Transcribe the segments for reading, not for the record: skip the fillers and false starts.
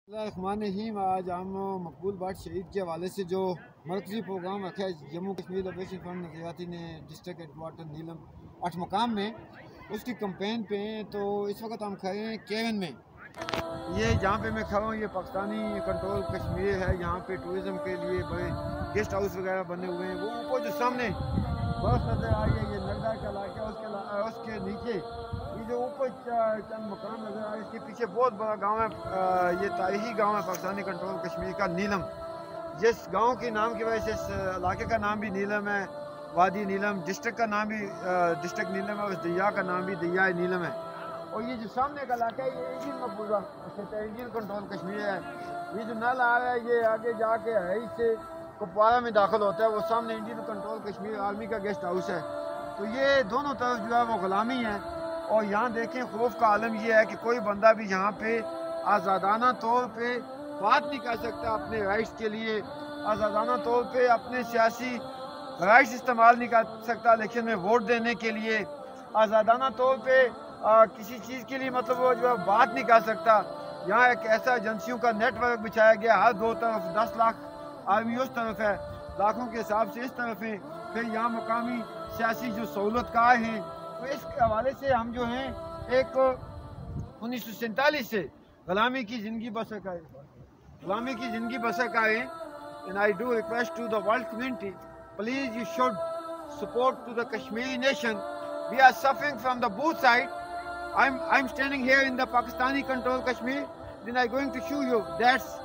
रहीम। आज हम मकबूल बाट शहीद के हवाले से जो मरकजी प्रोग्राम रखा है जम्मू कश्मीर लिबरेशन फ्रंट नजरियाती ने डिस्ट्रिक्ट हेडक्वार्टर नीलम 8 मकाम में, उसकी कंपेन पे हैं। तो इस वक्त हम खड़े हैं केवन में। ये जहाँ पे मैं खड़ा हूँ ये पाकिस्तानी कंट्रोल कश्मीर है। यहाँ पे टूरिज़म के लिए बड़े गेस्ट हाउस वगैरह बने हुए हैं। वो ऊपर जो सामने बर्फ नज़र आ रही है ये नगदा का इलाका, उसके नीचे ये जो ऊपर चंद मकान नज़र आ रहे हैं इसके पीछे बहुत बड़ा गांव है। ये तारीखी गांव है पाकिस्तानी कंट्रोल कश्मीर का नीलम। जिस गांव के नाम की वजह से इस इलाके का नाम भी नीलम है, वादी नीलम। डिस्ट्रिक्ट का नाम भी डिस्ट्रिक्ट नीलम है, उस दरिया का नाम भी दरिया नीलम है। और ये जो सामने का इलाका है ये इंडियन मकबूजा इंडियन कंट्रोल कश्मीर है। ये जो नल आ रहा है ये आगे जाके है से कुपवारा में दाखिल होता है। वो सामने इंडियन कंट्रोल कश्मीर आर्मी का गेस्ट हाउस है। तो ये दोनों तरफ जो है वो गुलामी है। और यहाँ देखें खौफ का आलम ये है कि कोई बंदा भी यहाँ पे आज़ादाना तौर पे बात नहीं कर सकता अपने राइट्स के लिए, आज़ादाना तौर पे अपने सियासी राइट्स इस्तेमाल नहीं कर सकता इलेक्शन में वोट देने के लिए, आज़ादाना तौर पे किसी चीज़ के लिए मतलब वो जो है बात नहीं कर सकता। यहाँ एक ऐसा एजेंसियों का नेटवर्क बिछाया गया, हर दो तरफ 10 लाख आर्मी उस तरफ है, लाखों के हिसाब से इस तरफ है। फिर यहाँ मुकामी सियासी जो सहूलतकार हैं। तो इस हवाले से हम जो हैं एक 1947 से गुलामी की ज़िंदगी बसर करें। And I do request to the world community, please you should support to the Kashmiri nation. We are suffering from the both side. I'm standing here in the Pakistani control Kashmir. Then I'm going to show you that's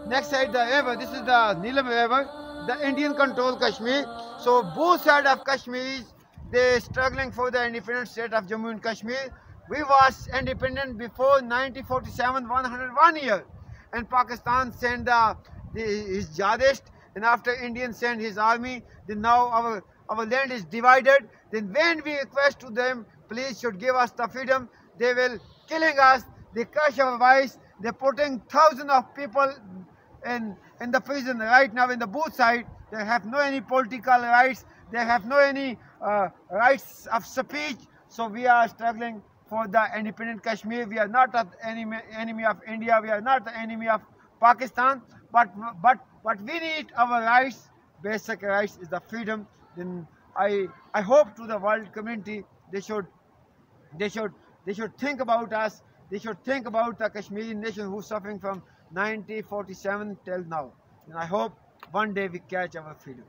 next side the river. This is the Neelam river, the Indian control Kashmir. So both sides of Kashmiris, they struggling for the independent state of Jammu and Kashmir. We was independent before 1947, 101 years, and Pakistan sent his jihadists, and after Indian sent his army. Then now our land is divided. Then when we request to them, please should give us the freedom, they will killing us. They crush our voice. They're putting thousands of people in the prison right now in the both side. They have no any political rights. They have no any rights of speech. So we are struggling for the independent Kashmir. We are not an enemy of India. We are not the enemy of Pakistan. But we need our rights. Basic rights is the freedom. Then I hope to the world community they should think about us. They should think about the Kashmiri nation who's suffering from 1947 till now. And I hope one day we catch our freedom.